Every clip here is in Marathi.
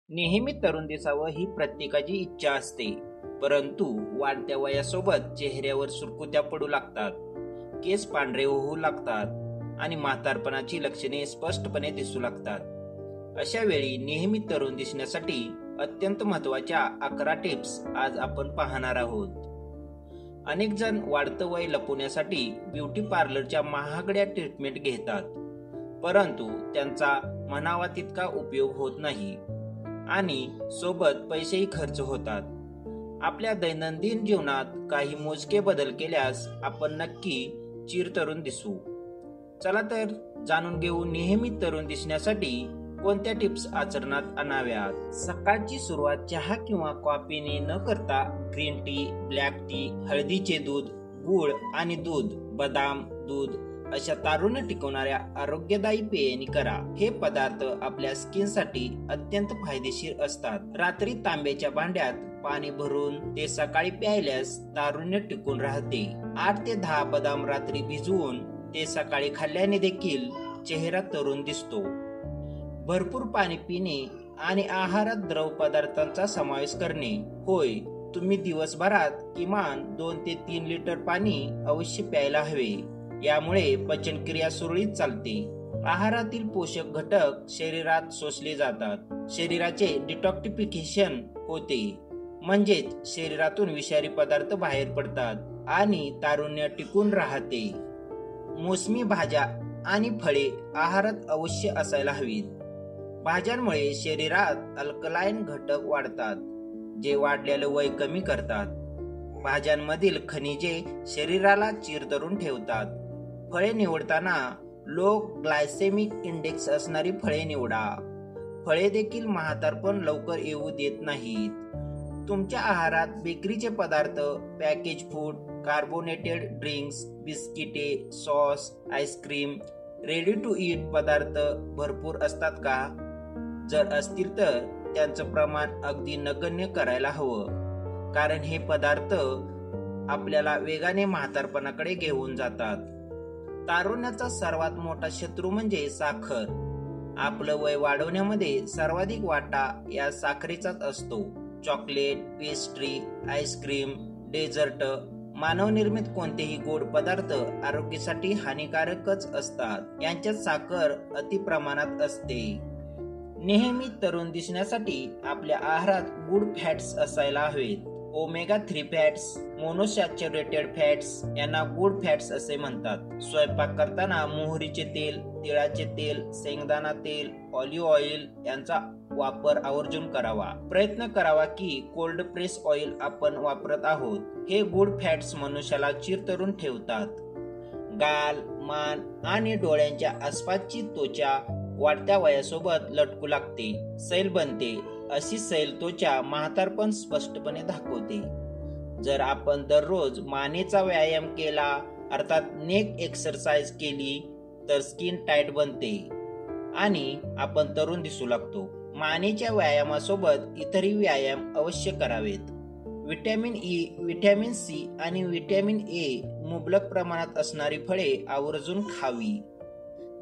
नेहमी तरुण दिसावं ही प्रत्येकाची इच्छा असते, परंतु वाढत्या वयासोबत चेहऱ्यावर सुरकुत्या पडू लागतात, केस पांढरे होऊ लागतात आणि म्हातारपणाची लक्षणे स्पष्टपणे दिसू लागतात। अशा वेळी नेहमी तरुण दिसण्यासाठी अत्यंत महत्त्वाच्या 11 टिप्स आज आपण पाहणार आहोत। अनेक जण वाढतं वय लपवण्यासाठी ब्युटी पार्लरच्या महागड्या ट्रीटमेंट घेतात, परंतु त्यांचा म्हणावा तितका उपयोग होत नाही आणि सोबत पैसेही खर्च होतात। आपल्या दैनंदिन जीवनात काही मोजके बदल केल्यास आपण नक्की चिरतरुण दिसू। चला तर जाणून घेऊ नेहमी तरुण दिसण्यासाठी कोणत्या टिप्स आचरणात आणाव्यात। सकाळची सुरुवात चहा किंवा कॉफीने न करता ग्रीन टी, ब्लॅक टी, हळदीचे दूध, गूळ आणि दूध, बदाम दूध अशा तारुण्य टिकवणाऱ्या आरोग्यदायी पेयांनी करा। हे पदार्थ आपल्या स्किनसाठी अत्यंत फायदेशीर असतात। रात्री तांब्याच्या भांड्यात पाणी भरून ते सकाळी प्यायल्यास तारुण्य टिकून राहते। 8 ते 10 बदाम रात्री भिजवून ते सकाळी खाल्ल्याने देखील चेहरा तरुण दिसतो। भरपूर पाणी पिणे आणि आहारात द्रव पदार्थांचा समावेश करणे। होय, तुम्ही दिवसभरात किमान 2 ते 3 लिटर पाणी अवश्य प्यायला हवे। यामुळे पचनक्रिया सुरळीत चालते, आहारातील पोषक घटक शरीरात शोषले जातात, शरीराचे डिटॉक्सिफिकेशन होते, म्हणजेच शरीरातून विषारी पदार्थ बाहेर पडतात आणि तारुण्य टिकून राहते। मोसमी भाज्या आणि फळे आहारात अवश्य असायला हवीत। भाज्यांमुळे शरीरात अल्कलाइन घटक वाढतात, जे वाढलेलं वय कमी करतात। भाज्यांमधील खनिजे शरीराला चिरतरुण ठेवतात। फळे निवडताना लो ग्लायसेमिक इंडेक्स असणारी फळे निवडा। फळे देखील म्हातारपण लवकर येऊ देत नाहीत। तुमच्या आहारात बेकरीचे पदार्थ, पॅकेज फूड, कार्बोनेटेड ड्रिंक्स, बिस्किटे, sauce, ice cream, ready to eat पदार्थ भरपूर असतात का? जर असतील तर त्यांचं प्रमाण अगदी नगण्य करायला हवं, कारण हे पदार्थ आपल्याला वेगाने म्हातारपणाकडे घेऊन जातात। तारुण्याचा सर्वात मोठा शत्रू म्हणजे साखर। आपलं वय वाढवण्यामध्ये सर्वाधिक वाटा या साखरेचाच असतो। चॉकलेट, पेस्ट्री, आईस्क्रीम, डेझर्ट, मानवनिर्मित कोणतेही गोड पदार्थ आरोग्यासाठी हानिकारकच असतात। यांच्यात साखर अति प्रमाणात असते। नेहमी तरुण दिसण्यासाठी आपल्या आहारात गुड फॅट्स असायला हवेत। ओमेगा 3 फॅट्स, मोनोसॅच्युरेटेड फॅट्स यांना गुड फॅट्स असे म्हणतात। स्वयंपाक करताना मोहरीचे तेल, तिळाचे तेल, शेंगदाणा तेल, ऑलिव्ह ऑइल यांचा वापर आवर्जून करावा। प्रयत्न करावा की कोल्ड प्रेस ऑइल आपण वापरत आहोत। हे गुड फॅट्स मनुष्याला चिरतरुण ठेवतात। गाल, मान आणि डोळ्यांच्या आसपासची त्वचा वाढत्या वयासोबत लटकू लागते, सैल बनते। अशी सैल त्वचा म्हातारपण स्पष्टपणे दाखवते। जर आपण दररोज मानेचा व्यायाम केला, अर्थात नेक एक्सरसाइज केली, तर स्किन टाईट बनते आणि आपण तरुण दिसू लागतो। मानेच्या व्यायामासोबत इतरही व्यायाम अवश्य करावेत। व्हिटॅमिन ई, व्हिटॅमिन सी आणि व्हिटॅमिन ए मुबलक प्रमाणात असणारी फळे आवर्जून खावी,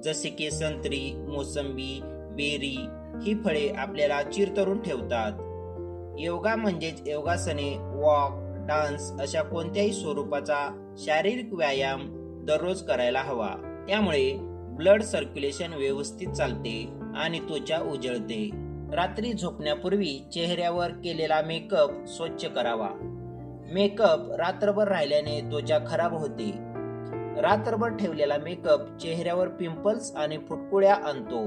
जसे की संत्री, मोसंबी, बेरी। ही फळे आपल्याला चिरतरुण ठेवतात। योगा म्हणजेच योगासने, वॉक, डान्स अशा कोणत्याही स्वरूपाचा शारीरिक व्यायाम दररोज करायला हवा। त्यामुळे ब्लड सर्क्युलेशन व्यवस्थित चालते आणि त्वचा उजळते। रात्री झोपण्यापूर्वी चेहऱ्यावर केलेला मेकअप स्वच्छ करावा। मेकअप रात्रभर राहिल्याने त्वचा खराब होते। रात्रभर ठेवलेला मेकअप चेहऱ्यावर पिंपल्स आणि फुटकुळ्या आणतो।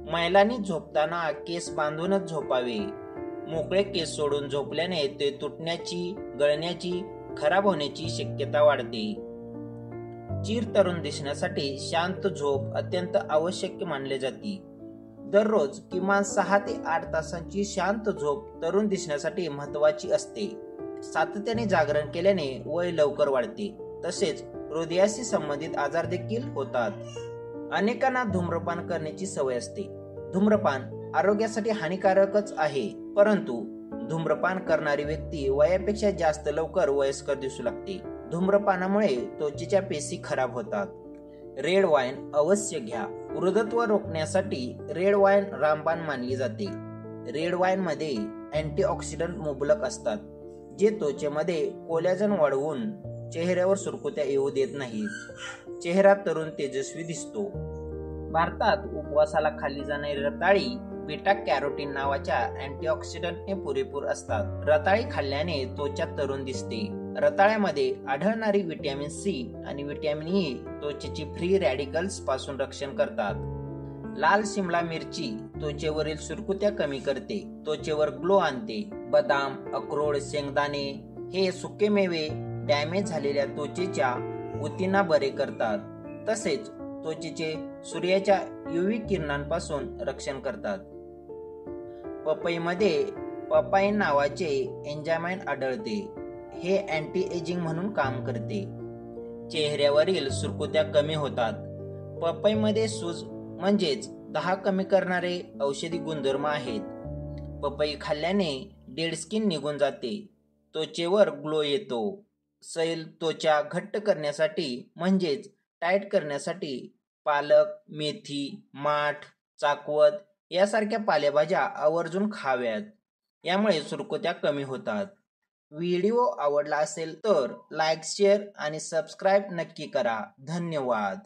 महिलांनी झोपताना केस बांधूनच झोपावे। मोकळे केस सोडून झोपल्याने ते तुटण्याची, गळण्याची, खराब होण्याची शक्यता वाढते। चिरतरुण दिसण्यासाठी शांत झोप अत्यंत आवश्यक मानले जाते। दररोज किमान 6 ते 8 तासांची शांत झोप तरुण दिसण्यासाठी महत्त्वाची असते। सातत्याने जागरण केल्याने वय लवकर वाढते, तसेच हृदयाशी संबंधित आजार देखील होतात। अनेकांना धूम्रपान करण्याची सवय असते। धूम्रपान आरोग्यासाठी हानिकारकच आहे, परंतु धूम्रपान करणारी व्यक्ती वयापेक्षा जास्त लवकर वयस्कर दिसू लागते। धूम्रपानामुळे त्वचेच्या पेशी खराब होतात। रेड वाईन अवश्य घ्या. वृद्धत्व रोखण्यासाठी रेड वाईन रामबाण मानली जाते. रेड वाईन मध्ये अँटीऑक्सिडंट मुबलक असतात, जे त्वचेमध्ये कोलॅजन वाढवून चेहऱ्यावर सुरकुत्या येऊ देत नाहीत. चेहरा तरुण तेजस्वी दिसतो. भारतात उपवासाला खाल्ली जाणारी रताळी बीटा कॅरोटीन नावाच्या अँटीऑक्सिडंटने पुरेपूर असतात. रताळी खाल्ल्याने त्वचा तरुण दिसते. रताळ्यामध्ये आढळणारी व्हिटॅमिन सी आणि व्हिटॅमिन ई त्वचेची फ्री रॅडिकल्स पासून रक्षण करतात. लाल शिमला मिरची त्वचेवरील सुरकुत्या कमी करते, त्वचेवर ग्लो आणते. बदाम, अक्रोड, शेंगदाणे हे सुके मेवे डॅमेज झालेल्या त्वचेच्या ऊतींना बरे करतात, तसेच त्वचेचे सूर्याच्या UV किरणांपासून रक्षण करतात. पपईमध्ये पपाईन नावाचे एन्झाईम आढळते. हे अँटी एजिंग म्हणून काम करते. चेहऱ्यावरील सुरकुत्या कमी होतात. पपईमध्ये सूज म्हणजेच दाह कमी करणारे औषधी गुणधर्म आहेत. पपई खाल्ल्याने डेड स्किन निघून जाते, त्वचेवर ग्लो येतो. सैल त्वचा घट्ट करण्यासाठी म्हणजेच टाईट करण्यासाठी पालक, मेथी, माठ, चाकवत यासारख्या पालेभाज्या आवर्जून खाव्यात. यामुळे सुरकुत्या कमी होतात. व्हिडिओ आवडला असेल तर लाईक, शेअर आणि सबस्क्राईब नक्की करा. धन्यवाद.